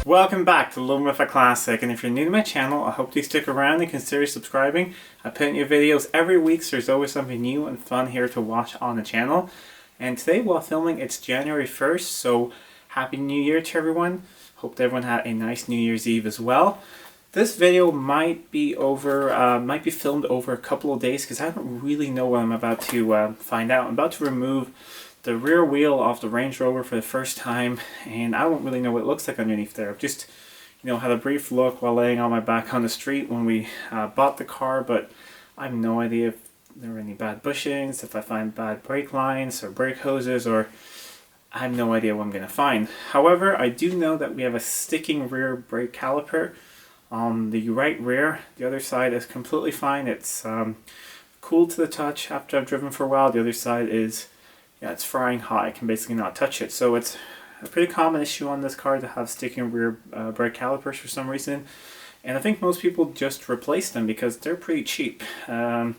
Welcome back to Living with a Classic, and if you're new to my channel, I hope you stick around and consider subscribing. I put in new videos every week, so there's always something new and fun here to watch on the channel. And today, while filming, it's January 1st, so Happy New Year to everyone. Hope everyone had a nice New Year's Eve as well. This video might be filmed over a couple of days because I don't really know what I'm about to find out. I'm about to remove the rear wheel off the Range Rover for the first time, and I don't really know what it looks like underneath there. I've just, had a brief look while laying on my back on the street when we bought the car, but I have no idea if there were any bad bushings, if I find bad brake lines or brake hoses, or I have no idea what I'm going to find. However, I do know that we have a sticking rear brake caliper on the right rear. The other side is completely fine. It's cool to the touch after I've driven for a while. The other side is it's frying hot. I can basically not touch it. So it's a pretty common issue on this car to have sticking rear brake calipers for some reason. And I think most people just replace them because they're pretty cheap. And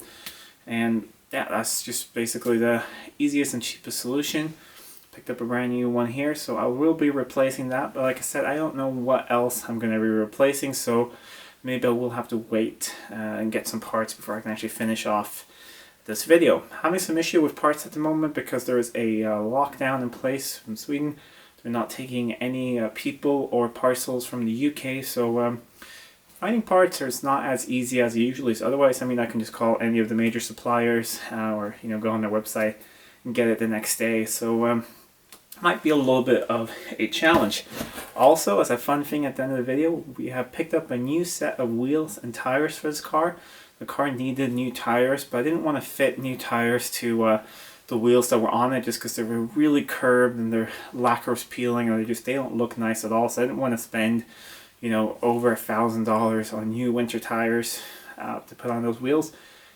yeah, that's just basically the easiest and cheapest solution. Picked up a brand new one here, so I will be replacing that. But like I said, I don't know what else I'm going to be replacing, so maybe I will have to wait and get some parts before I can actually finish off this video. Having some issue with parts at the moment because there is a lockdown in place from Sweden. They're not taking any people or parcels from the UK, so finding parts is not as easy as it usually is. Otherwise, I can just call any of the major suppliers or go on their website and get it the next day. So might be a little bit of a challenge. Also, as a fun thing at the end of the video, we have picked up a new set of wheels and tires for this car. The car needed new tires, but I didn't want to fit new tires to the wheels that were on it just because they were really curved and their lacquer was peeling, or they don't look nice at all. So I didn't want to spend over $1,000 on new winter tires to put on those wheels.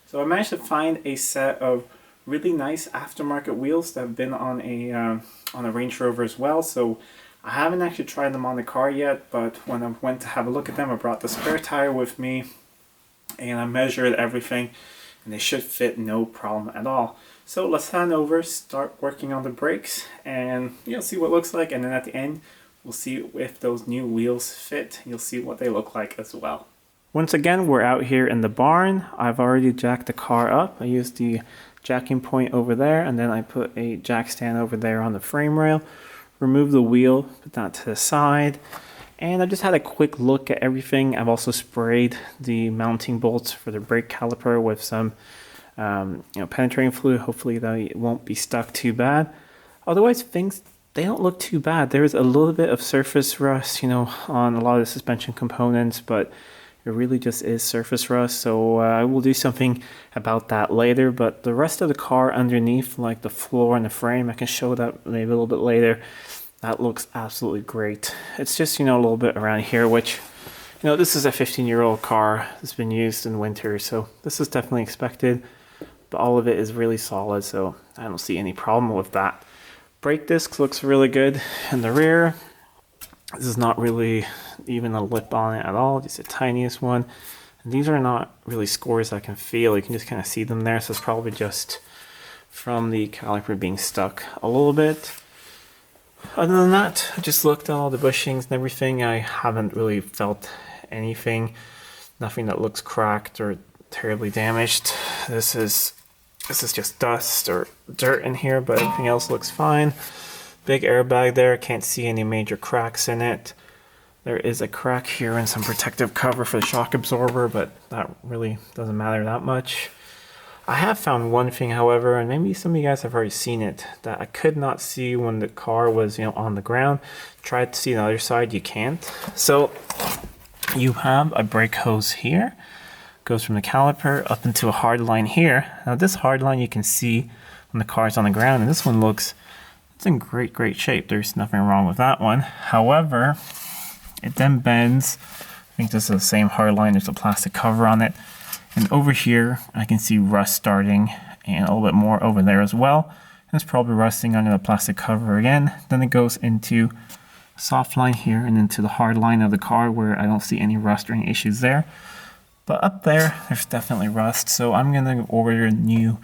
So I managed to find a set of really nice aftermarket wheels that have been on a Range Rover as well. So I haven't actually tried them on the car yet, but when I went to have a look at them, I brought the spare tire with me and I measured everything, and they should fit no problem at all. So let's head over, start working on the brakes, and see what it looks like, and then at the end we'll see if those new wheels fit. You'll see what they look like as well. Once again, we're out here in the barn. I've already jacked the car up. I used the jacking point over there, and then I put a jack stand over there on the frame rail. Remove the wheel, put that to the side, and I just had a quick look at everything. I've also sprayed the mounting bolts for the brake caliper with some penetrating fluid. Hopefully they won't be stuck too bad. Otherwise, things, they don't look too bad. There's a little bit of surface rust, on a lot of the suspension components, but it really just is surface rust, so I will do something about that later. But the rest of the car underneath, like the floor and the frame, I can show that maybe a little bit later. That looks absolutely great. It's just, a little bit around here, which, this is a 15-year-old car that's been used in winter, so this is definitely expected. But all of it is really solid, so I don't see any problem with that. Brake disc looks really good in the rear. This is not really even a lip on it at all, just the tiniest one. And these are not really scores I can feel. You can just kind of see them there, so it's probably just from the caliper being stuck a little bit. Other than that, I just looked at all the bushings and everything. I haven't really felt anything. Nothing that looks cracked or terribly damaged. This is just dust or dirt in here, but everything else looks fine. Big airbag there, can't see any major cracks in it. There is a crack here and some protective cover for the shock absorber, but that really doesn't matter that much. I have found one thing, however, and maybe some of you guys have already seen it, that I could not see when the car was on the ground. Try to see the other side, you can't. So you have a brake hose here, goes from the caliper up into a hard line here. Now this hard line you can see when the car's on the ground, and this one looks, it's in great shape. There's nothing wrong with that one. However, it then bends. I think this is the same hard line. There's a plastic cover on it. And over here, I can see rust starting and a little bit more over there as well. And it's probably rusting under the plastic cover again. Then it goes into a soft line here and into the hard line of the car where I don't see any rust or any issues there. But up there, there's definitely rust. So I'm gonna order new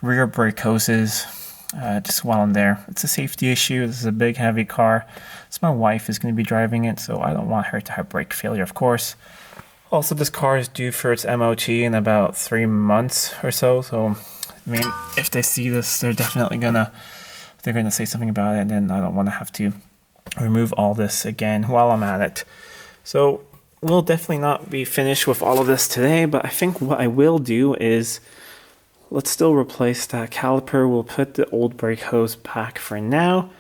rear brake hoses. just while I'm there. It's a safety issue. This is a big, heavy car. So my wife is going to be driving it, so I don't want her to have brake failure, of course. Also, this car is due for its MOT in about 3 months or so. So, I mean, if they see this, they're definitely gonna say something about it, and then I don't want to have to remove all this again while I'm at it. So we'll definitely not be finished with all of this today, but I think what I will do is let's still replace that caliper. We'll put the old brake hose back for now.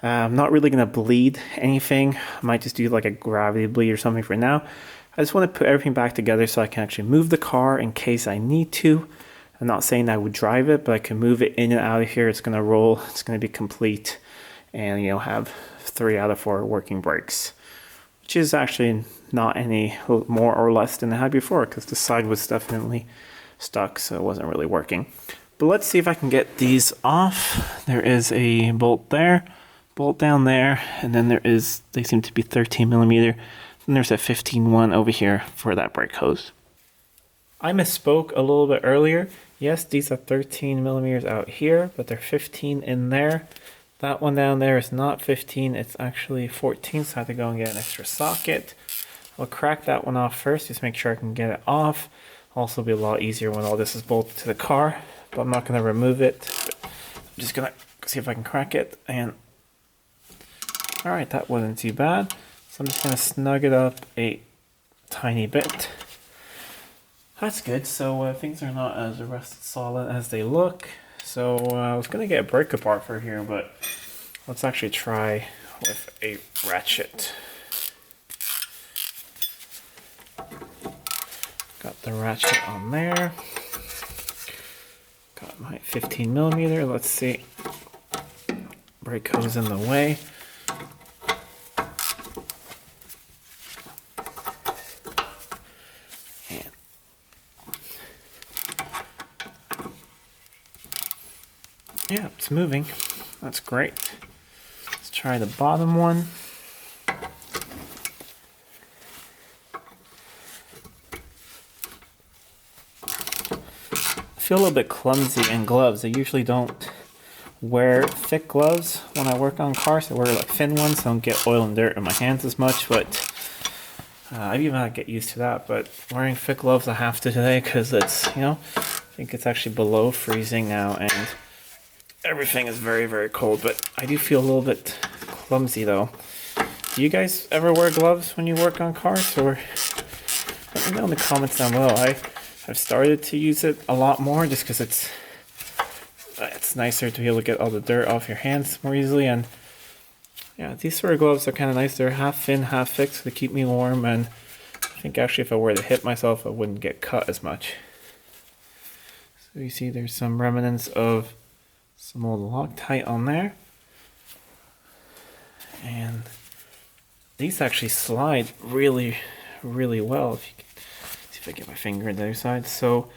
I'm not really going to bleed anything. I might just do like a gravity bleed or something for now. I just want to put everything back together so I can actually move the car in case I need to. I'm not saying I would drive it, but I can move it in and out of here. It's going to roll. It's going to be complete and, you know, have 3 out of 4 working brakes, which is actually not any more or less than I had before because the side was definitely stuck, so it wasn't really working. But let's see if I can get these off. There is a bolt there, bolt down there, and then they seem to be 13 millimeter. And there's a 15 one over here for that brake hose. I misspoke a little bit earlier. Yes, these are 13 millimeters out here, but they're 15 in there. That one down there is not 15, it's actually 14, so I have to go and get an extra socket. I'll crack that one off first, just make sure I can get it off. Also be a lot easier when all this is bolted to the car, but I'm not going to remove it. I'm just going to see if I can crack it. And alright, that wasn't too bad. So I'm just going to snug it up a tiny bit. That's good, so things are not as rusted solid as they look. So I was going to get a brake apart for here, but let's actually try with a ratchet. Got the ratchet on there. Got my 15 millimeter. Let's see. Brake hose in the way. And yeah, it's moving. That's great. Let's try the bottom one. I feel a little bit clumsy in gloves. I usually don't wear thick gloves when I work on cars. I wear like thin ones, so I don't get oil and dirt in my hands as much, but I've even had to get used to that. But wearing thick gloves I have to today because it's, you know, I think it's actually below freezing now and everything is very, very cold. But I do feel a little bit clumsy though. Do you guys ever wear gloves when you work on cars? Or let me know in the comments down below. I've started to use it a lot more just because it's nicer to be able to get all the dirt off your hands more easily. And yeah, these sort of gloves are kind of nice. They're half thin, half thick, so they keep me warm. And I think actually if I were to hit myself, I wouldn't get cut as much. So you see there's some remnants of some old Loctite on there. And these actually slide really, really well. If you can see if I get my finger on the other side. So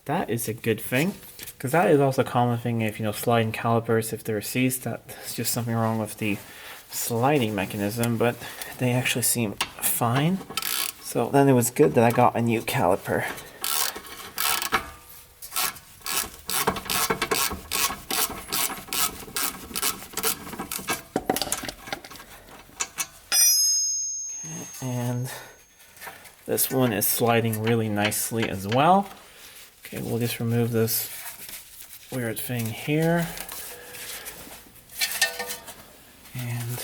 that is a good thing, because that is also a common thing if, you know, sliding calipers, if they're seized, that's just something wrong with the sliding mechanism, but they actually seem fine. So then it was good that I got a new caliper. And this one is sliding really nicely as well. Okay, we'll just remove this weird thing here. And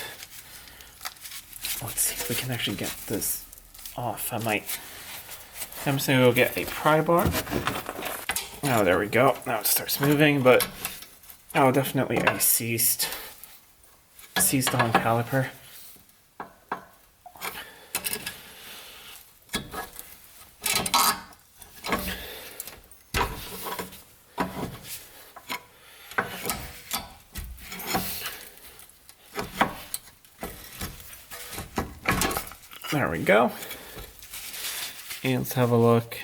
let's see if we can actually get this off. I'm just gonna go get a pry bar. Oh, there we go. Now it starts moving, but definitely a seized on caliper. There we go. And let's have a look.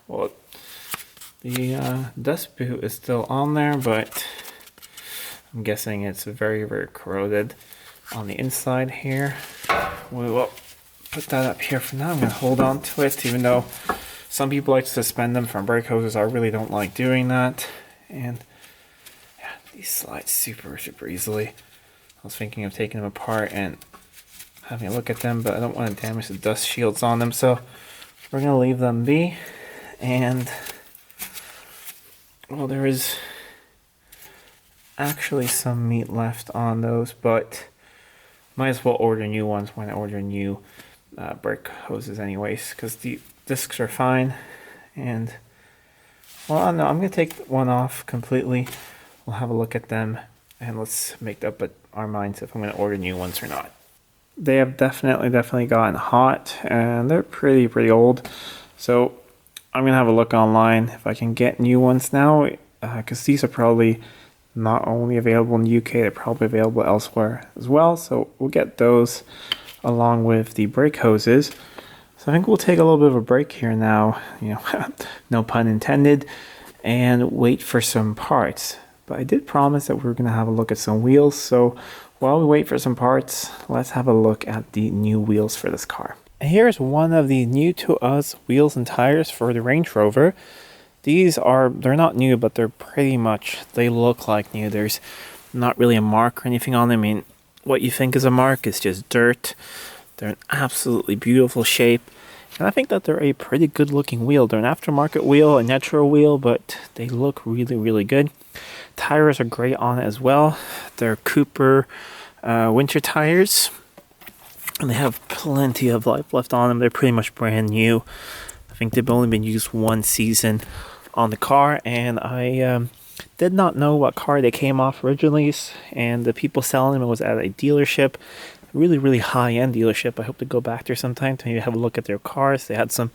Well, the dust boot is still on there, but I'm guessing it's very, very corroded on the inside here. We will put that up here for now. I'm going to hold on to it, even though some people like to suspend them from brake hoses. I really don't like doing that. And yeah, These slide super easily. I was thinking of taking them apart and having a look at them, but I don't want to damage the dust shields on them, so we're going to leave them be. And well, there is actually some meat left on those, but might as well order new ones when I order new brake hoses anyways, because the discs are fine. And well, I don't know, I'm going to take one off completely. We'll have a look at them and let's make up our minds if I'm going to order new ones or not. They have definitely gotten hot, and they're pretty old, so I'm going to have a look online if I can get new ones now, because these are probably not only available in the UK, they're probably available elsewhere as well. So we'll get those along with the brake hoses. So I think we'll take a little bit of a break here now, no pun intended, and wait for some parts. But I did promise that we were going to have a look at some wheels, so while we wait for some parts, let's have a look at the new wheels for this car. And here's one of the new to us wheels and tires for the Range Rover. They're not new, but they look like new. There's not really a mark or anything on them. I mean, what you think is a mark is just dirt. They're an absolutely beautiful shape. And I think that they're a pretty good looking wheel. They're an aftermarket wheel, a natural wheel, but they look really good. Tires are great on it as well. They're Cooper winter tires. And they have plenty of life left on them. They're pretty much brand new. I think they've only been used one season on the car, and I did not know what car they came off originally, and the people selling them was at a dealership, really high-end dealership. I hope to go back there sometime to maybe have a look at their cars. They had some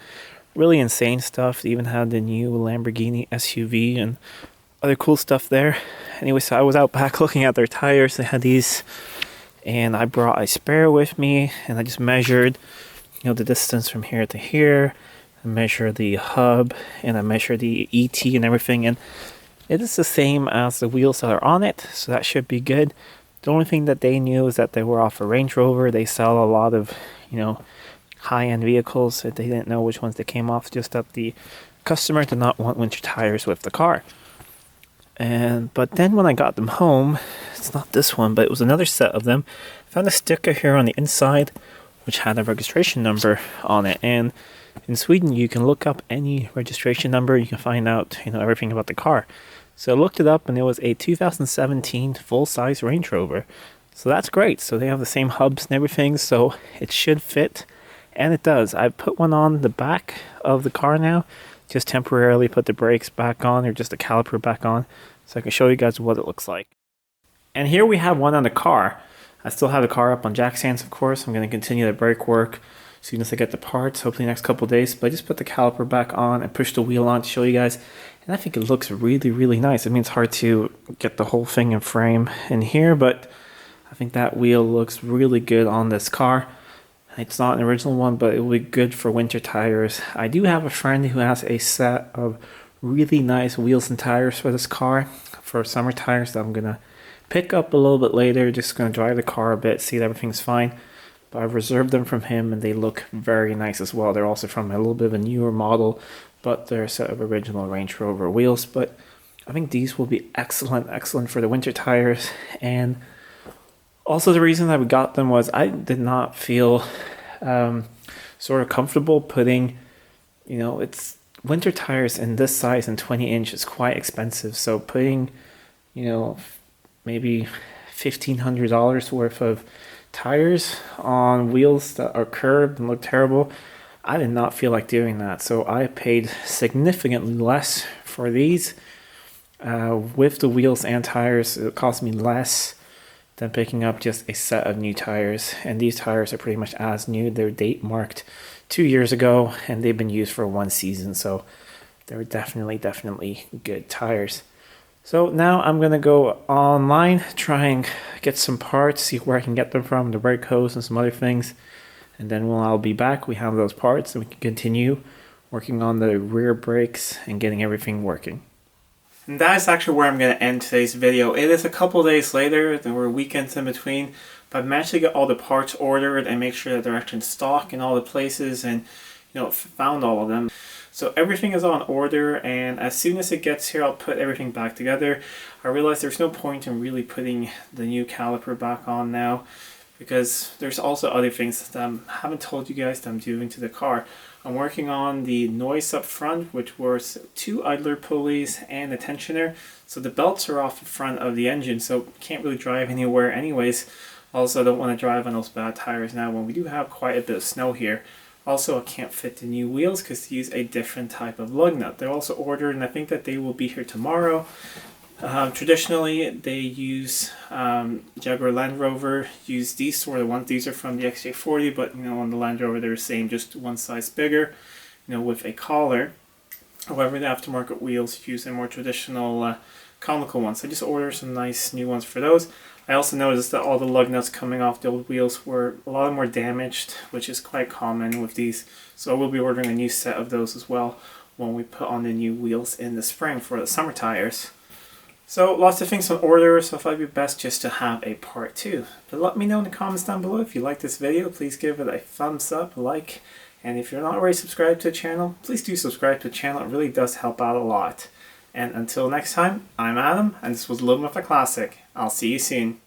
really insane stuff. They even had the new Lamborghini SUV and other cool stuff there. Anyway, so I was out back looking at their tires. They had these, and I brought a spare with me, and I just measured the distance from here to here. I measure the hub, and I measure the ET and everything, and it is the same as the wheels that are on it, so that should be good. The only thing that they knew is that they were off a Range Rover. They sell a lot of high-end vehicles, so they didn't know which ones they came off, just that the customer did not want winter tires with the car. But then when I got them home, it's not this one, but it was another set of them. I found a sticker here on the inside which had a registration number on it, and in Sweden you can look up any registration number. You can find out everything about the car. So I looked it up, and it was a 2017 full-size Range Rover. So that's great. So they have the same hubs and everything, so it should fit, and it does. I put one on the back of the car now, just temporarily put the brakes back on, or just the caliper back on, so I can show you guys what it looks like. And here we have one on the car. I still have the car up on jack stands, of course. I'm going to continue the brake work as soon as I get the parts, hopefully the next couple of days. But I just put the caliper back on and pushed the wheel on to show you guys. And I think it looks really nice. I mean, it's hard to get the whole thing in frame in here, but I think that wheel looks really good on this car. It's not an original one, but it will be good for winter tires. I do have a friend who has a set of really nice wheels and tires for this car, for summer tires, that I'm going to pick up a little bit later. Just going to drive the car a bit, see that everything's fine. But I've reserved them from him, and they look very nice as well. They're also from a little bit of a newer model, but they're a set of original Range Rover wheels. But I think these will be excellent for the winter tires. And also the reason that we got them was I did not feel sort of comfortable putting, it's winter tires in this size and 20 inch is quite expensive. So putting, maybe $1,500 worth of tires on wheels that are curved and look terrible, I did not feel like doing that. So I paid significantly less for these. With the wheels and tires, it cost me less than picking up just a set of new tires. And these tires are pretty much as new. They're date marked 2 years ago, and they've been used for one season. So they're definitely good tires. So now I'm going to go online, try and get some parts, see where I can get them from, the brake hose and some other things. And then when I'll be back, we have those parts, and we can continue working on the rear brakes and getting everything working. And that is actually where I'm going to end today's video. It is a couple days later, there were weekends in between, but I've managed to get all the parts ordered and make sure that they're actually in stock in all the places, and found all of them. So everything is on order, and as soon as it gets here, I'll put everything back together. I realize there's no point in really putting the new caliper back on now, because there's also other things that I haven't told you guys that I'm doing to the car. I'm working on the noise up front, which was 2 idler pulleys and a tensioner. So the belts are off the front of the engine, so can't really drive anywhere anyways. Also, I don't want to drive on those bad tires now when we do have quite a bit of snow here. Also, I can't fit the new wheels because they use a different type of lug nut. They're also ordered, and I think that they will be here tomorrow. Traditionally, they use Jaguar Land Rover use these sort of ones. These are from the XJ40, but on the Land Rover they're the same, just one size bigger, with a collar. However, the aftermarket wheels use a more traditional conical ones. So I just ordered some nice new ones for those. I also noticed that all the lug nuts coming off the old wheels were a lot more damaged, which is quite common with these. So I will be ordering a new set of those as well when we put on the new wheels in the spring for the summer tires. So lots of things on order, so I thought it'd be best just to have a part 2. But let me know in the comments down below if you like this video. Please give it a thumbs up, like, and if you're not already subscribed to the channel, please do subscribe to the channel. It really does help out a lot. And until next time, I'm Adam, and this was Living with a Classic. I'll see you soon.